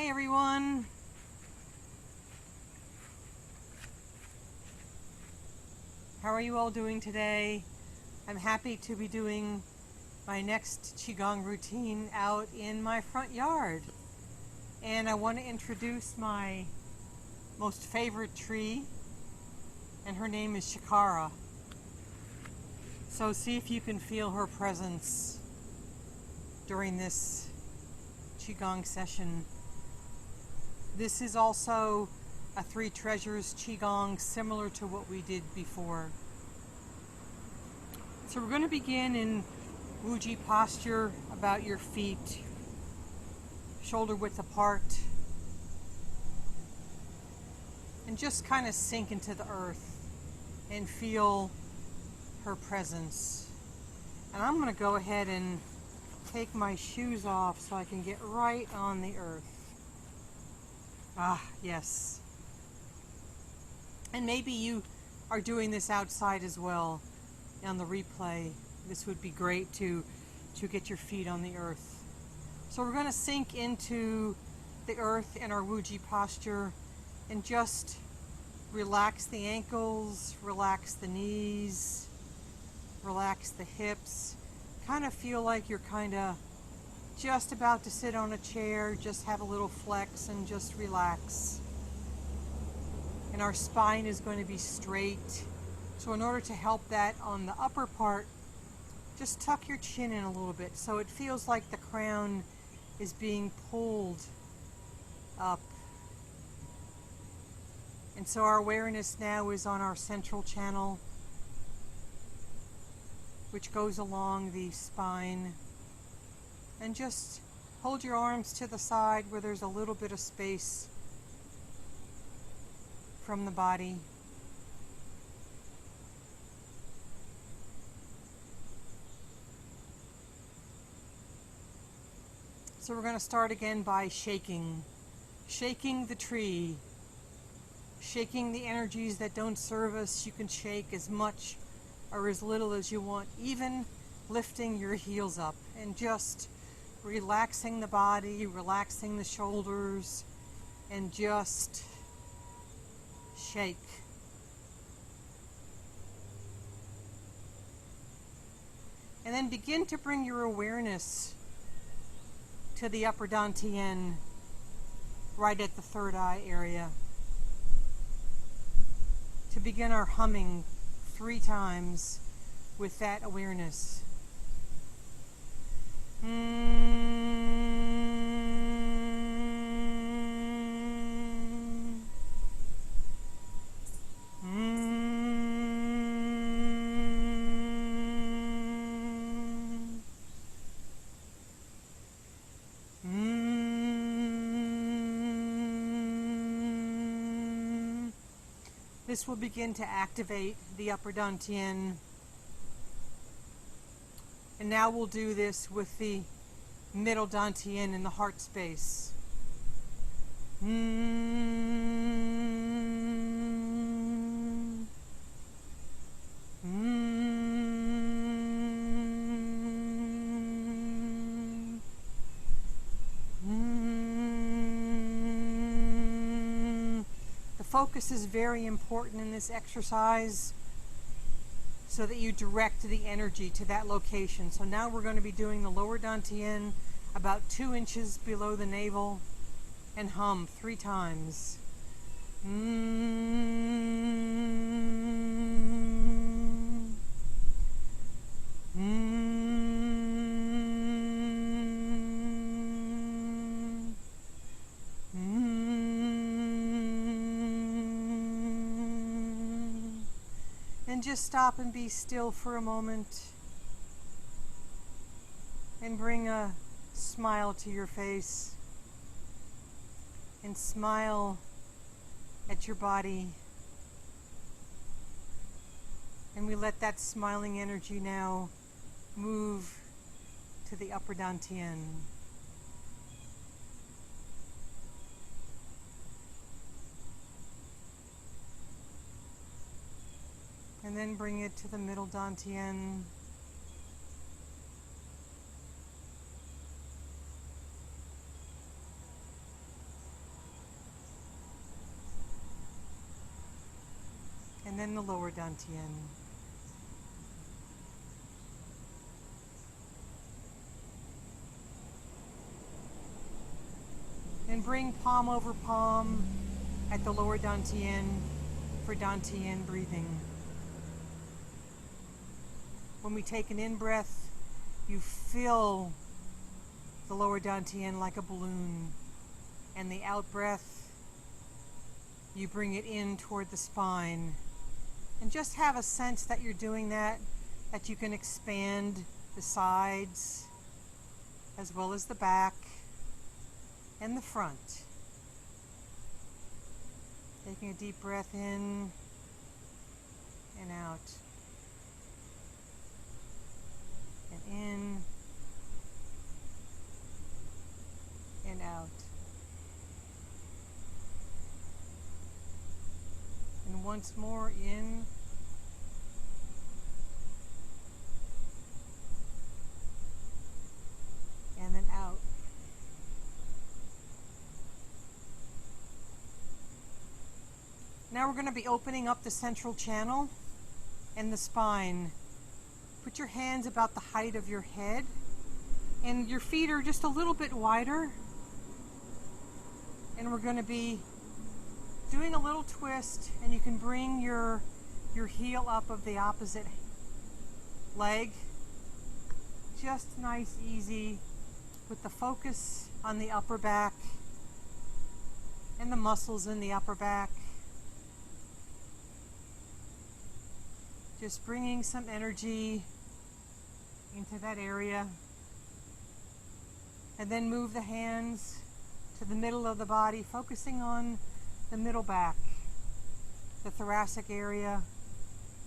Hi everyone. How are you all doing today? I'm happy to be doing my next Qigong routine out in my front yard. And I want to introduce my most favorite tree, and her name is Shikara. So see if you can feel her presence during this Qigong session. This is also a Three Treasures Qigong, similar to what we did before. So we're going to begin in wk3 posture, about your feet shoulder width apart, and just kind of sink into the earth and feel her presence. And I'm going to go ahead and take my shoes off so I can get right on the earth. Ah, yes. And maybe you are doing this outside as well on the replay. This would be great to get your feet on the earth. So we're going to sink into the earth in our wk3 posture and just relax the ankles, relax the knees, relax the hips. Kind of feel like you're kind of just about to sit on a chair, just have a little flex and just relax. And our spine is going to be straight. So in order to help that on the upper part, just tuck your chin in a little bit so it feels like the crown is being pulled up. And so our awareness now is on our central channel, which goes along the spine. And just hold your arms to the side where there's a little bit of space from the body. So we're going to start again by shaking the tree, shaking the energies that don't serve us. You can shake as much or as little as you want, even lifting your heels up and just relaxing the body, relaxing the shoulders, and just shake. And then begin to bring your awareness to the upper dantian, right at the third eye area. To begin our humming 3 times with that awareness. This will begin to activate the upper dantian. And now we'll do this with the middle dantian in the heart space. Focus is very important in this exercise so that you direct the energy to that location. So now we're going to be doing the lower dantian about 2 inches below the navel, and hum 3 times. And just stop and be still for a moment and bring a smile to your face and smile at your body. And we let that smiling energy now move to the upper dantian. And then bring it to the middle dantian. and the lower dantian. And bring palm over palm at the lower dantian for dantian breathing. When we take an in-breath, you fill the lower dantian like a balloon, and the out-breath, you bring it in toward the spine. And just have a sense that you're doing that you can expand the sides as well as the back and the front. Taking a deep breath in and out. And in and out. And once more in and then out. Now we're going to be opening up the central channel and the spine. Put your hands about the height of your head, and your feet are just a little bit wider. And we're going to be doing a little twist, and you can bring your heel up of the opposite leg. Just nice, easy, with the focus on the upper back and the muscles in the upper back. Just bringing some energy into that area. And then move the hands to the middle of the body, focusing on the middle back, the thoracic area.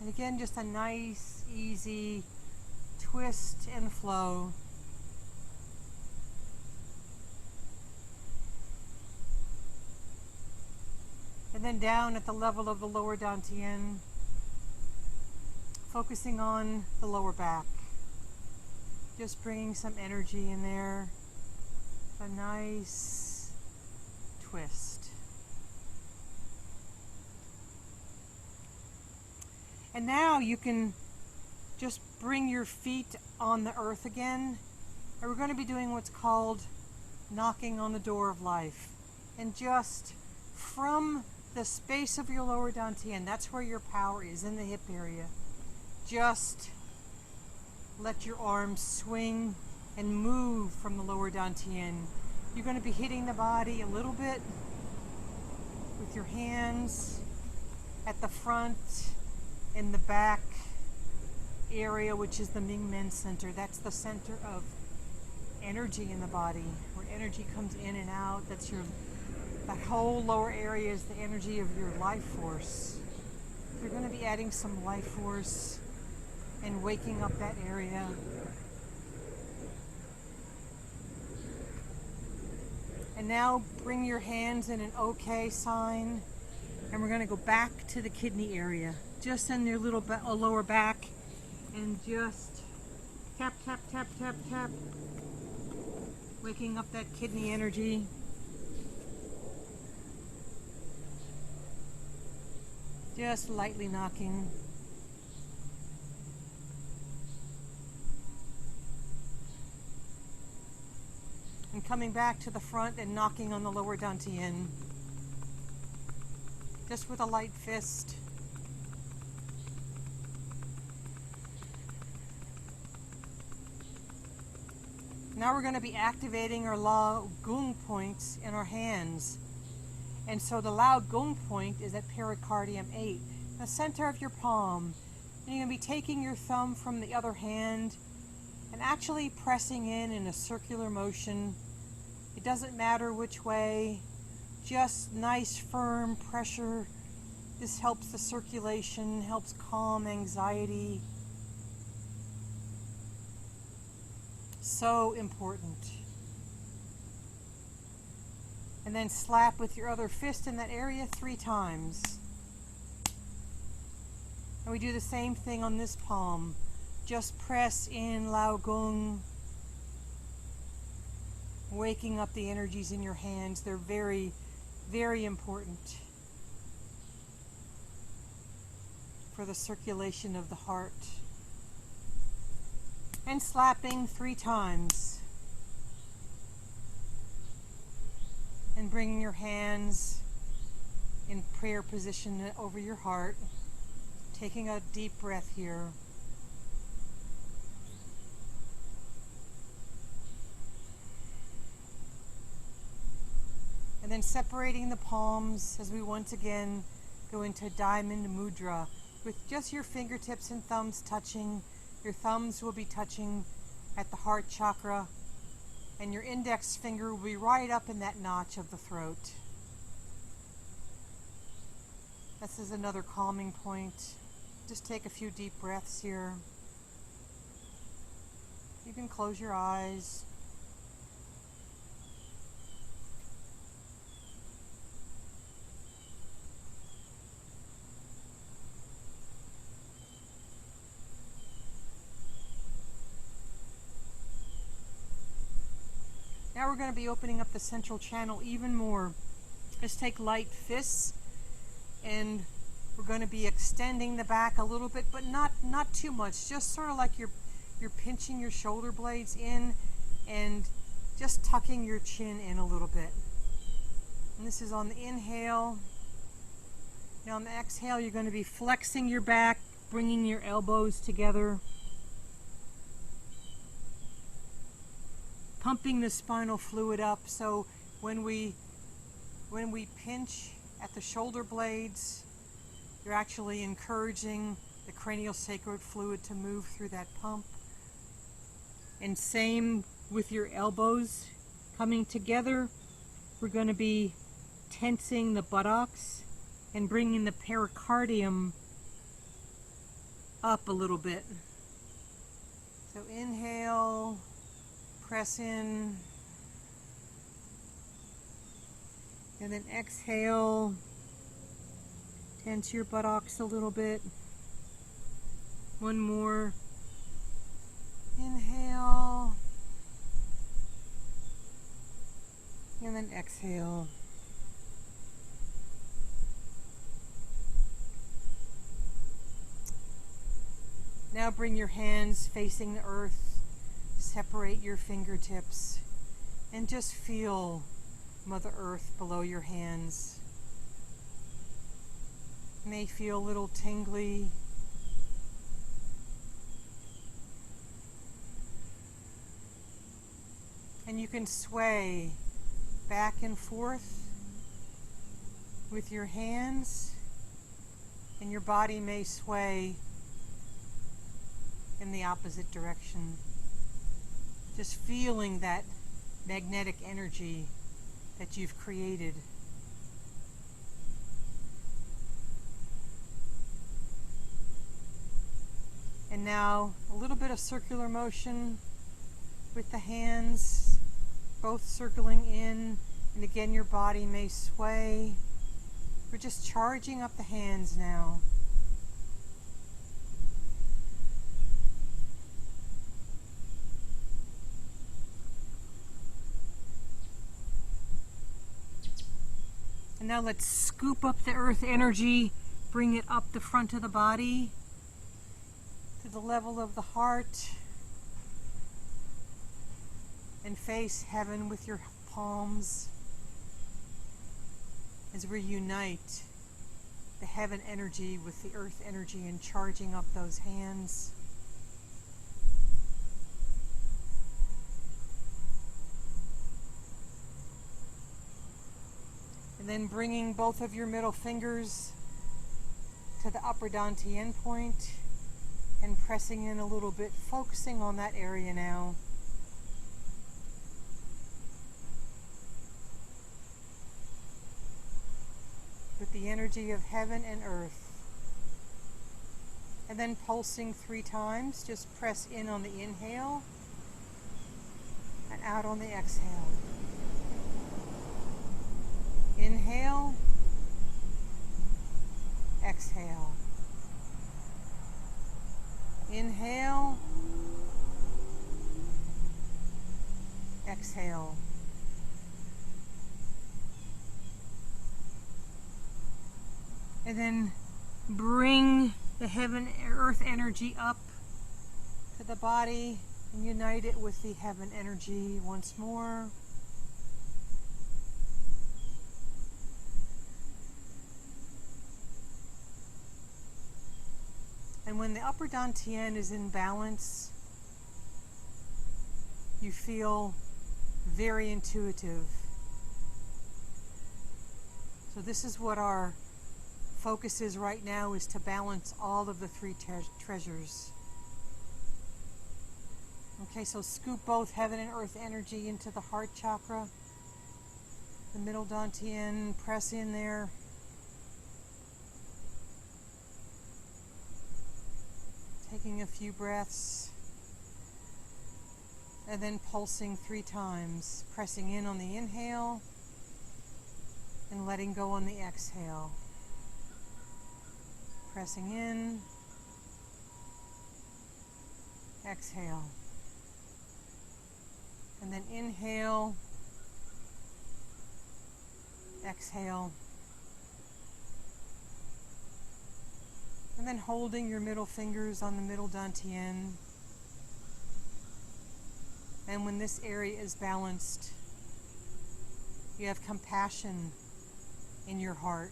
And again, just a nice, easy twist and flow. And then down at the level of the lower dantian, focusing on the lower back. Just bringing some energy in there. A nice twist. And now you can just bring your feet on the earth again. And we're going to be doing what's called knocking on the door of life. And just from the space of your lower dantian, that's where your power is, in the hip area. Just let your arms swing and move from the lower dantian. You're going to be hitting the body a little bit with your hands at the front and the back area, which is the Ming Men Center. That's the center of energy in the body, where energy comes in and out. That whole lower area is the energy of your life force. You're going to be adding some life force and waking up that area. And now bring your hands in an OK sign, and we're going to go back to the kidney area, just in your little lower back, and just tap, tap, tap, tap, tap, waking up that kidney energy. Just lightly knocking. And coming back to the front and knocking on the lower dantian. Just with a light fist. Now we're going to be activating our Lao Gung points in our hands. And so the Lao Gung point is at pericardium 8, the center of your palm. And you're going to be taking your thumb from the other hand and actually pressing in a circular motion. It doesn't matter which way, just nice firm pressure. This helps the circulation, helps calm anxiety. So important. And then slap with your other fist in that area 3 times. And we do the same thing on this palm. Just press in Lao Gung, waking up the energies in your hands. They're very, very important. for the circulation of the heart. And slapping 3 times. And bringing your hands in prayer position over your heart. Taking a deep breath here. And then separating the palms as we once again go into Diamond Mudra with just your fingertips and thumbs touching. Your thumbs will be touching at the heart chakra, and your index finger will be right up in that notch of the throat. This is another calming point. Just take a few deep breaths here. You can close your eyes. Now we're going to be opening up the central channel even more. Just take light fists, and we're going to be extending the back a little bit, but not too much. Just sort of like you're pinching your shoulder blades in and just tucking your chin in a little bit. And this is on the inhale. Now on the exhale, you're going to be flexing your back, bringing your elbows together, pumping the spinal fluid up, so when we pinch at the shoulder blades, you're actually encouraging the cranial sacral fluid to move through that pump. And same with your elbows coming together. We're going to be tensing the buttocks and bringing the pericardium up a little bit. So inhale, press in, and then exhale, tense your buttocks a little bit. One more. Inhale, and then exhale. Now bring your hands facing the earth. Separate your fingertips and just feel Mother Earth below your hands. You may feel a little tingly. And you can sway back and forth with your hands, and your body may sway in the opposite direction. Just feeling that magnetic energy that you've created. And now a little bit of circular motion with the hands, both circling in, and again your body may sway. We're just charging up the hands now. And now let's scoop up the earth energy, bring it up the front of the body to the level of the heart, and face heaven with your palms as we unite the heaven energy with the earth energy and charging up those hands. And then bringing both of your middle fingers to the upper dantian point and pressing in a little bit, focusing on that area now. With the energy of heaven and earth. And then pulsing 3 times, just press in on the inhale and out on the exhale. Inhale, exhale. Inhale, exhale. And then bring the heaven earth energy up to the body and unite it with the heaven energy once more. And when the upper dantian is in balance, you feel very intuitive. So this is what our focus is right now, is to balance all of the three treasures. Okay, so scoop both heaven and earth energy into the heart chakra, the middle dantian, press in there. Taking a few breaths, and then pulsing 3 times, pressing in on the inhale and letting go on the exhale. Pressing in, exhale, and then inhale, exhale, and then holding your middle fingers on the middle dantian. And when this area is balanced, you have compassion in your heart.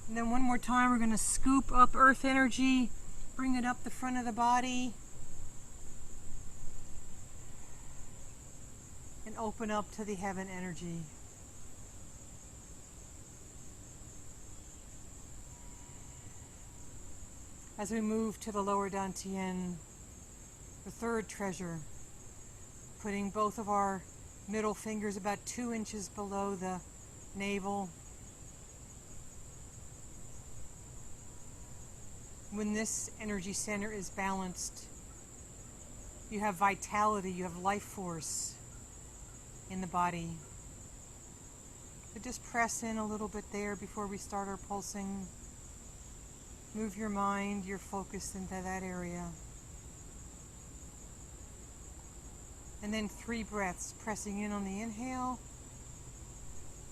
And then one more time, we're going to scoop up earth energy, bring it up the front of the body, and open up to the heaven energy. As we move to the lower dantian, the third treasure, putting both of our middle fingers about 2 inches below the navel. When this energy center is balanced, you have vitality, you have life force in the body. So just press in a little bit there before we start our pulsing. Move your mind, your focus into that area. And then 3 breaths, pressing in on the inhale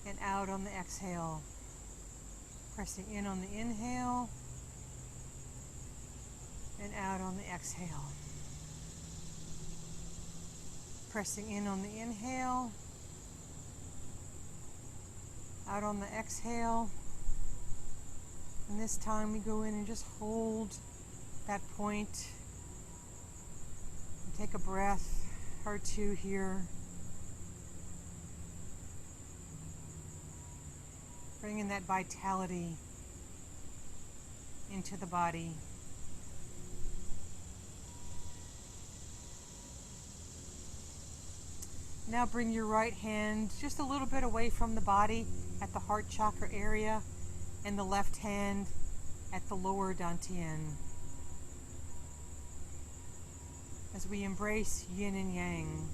and out on the exhale. Pressing in on the inhale and out on the exhale. Pressing in on the inhale, out on the exhale. And this time we go in and just hold that point and take a breath or 2 here. Bringing that vitality into the body. Now bring your right hand just a little bit away from the body at the heart chakra area, and the left hand at the lower dantian. As we embrace yin and yang.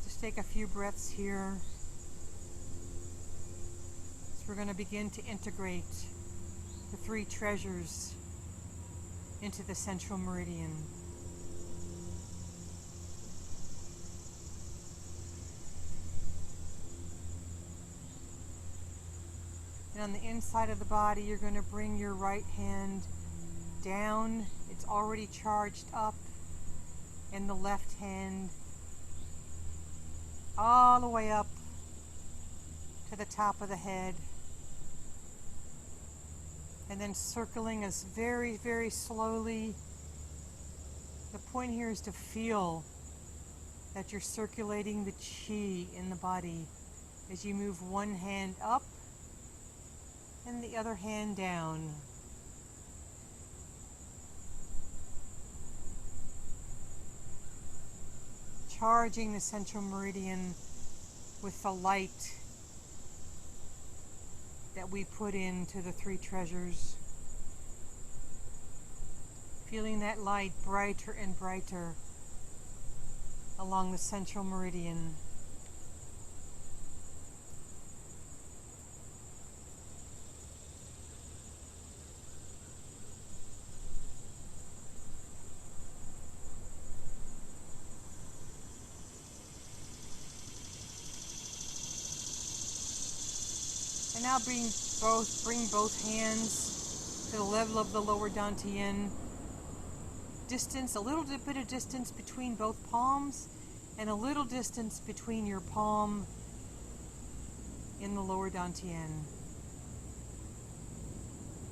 Just take a few breaths here. So we're going to begin to integrate the 3 treasures into the central meridian. And on the inside of the body, you're going to bring your right hand down. It's already charged up. And the left hand all the way up to the top of the head. And then circling us very, very slowly. The point here is to feel that you're circulating the chi in the body as you move one hand up and the other hand down. Charging the central meridian with the light that we put into the 3 treasures. Feeling that light brighter and brighter along the central meridian. And now bring both hands to the level of the lower dantian. Distance, a little bit of distance between both palms, and a little distance between your palm in the lower dantian.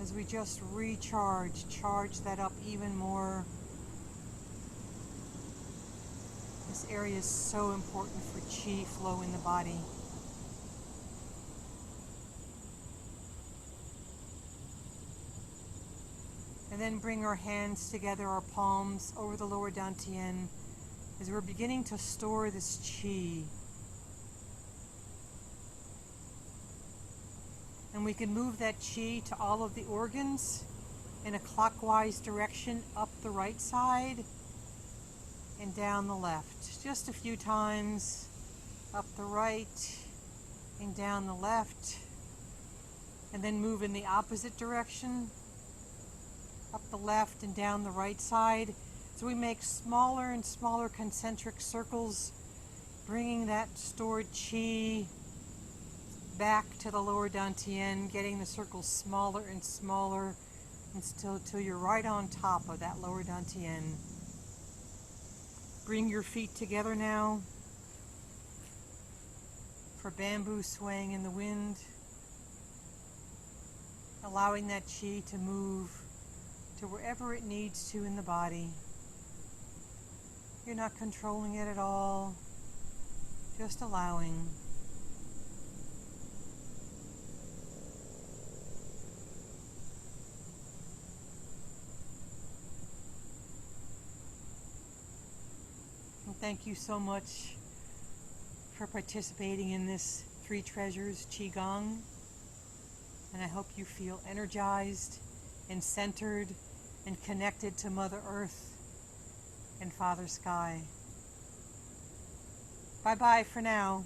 As we just charge that up even more. This area is so important for chi flow in the body. And then bring our hands together, our palms over the lower dantian, as we're beginning to store this chi. And we can move that chi to all of the organs in a clockwise direction, up the right side and down the left. Just a few times, up the right and down the left. And then move in the opposite direction, up the left and down the right side. So we make smaller and smaller concentric circles, bringing that stored chi back to the lower dantian, getting the circles smaller and smaller until you're right on top of that lower dantian. Bring your feet together now for bamboo swaying in the wind, allowing that chi to move to wherever it needs to in the body. You're not controlling it at all, just allowing. And thank you so much for participating in this Three Treasures Qigong. And I hope you feel energized and centered and connected to Mother Earth and Father Sky. Bye-bye for now.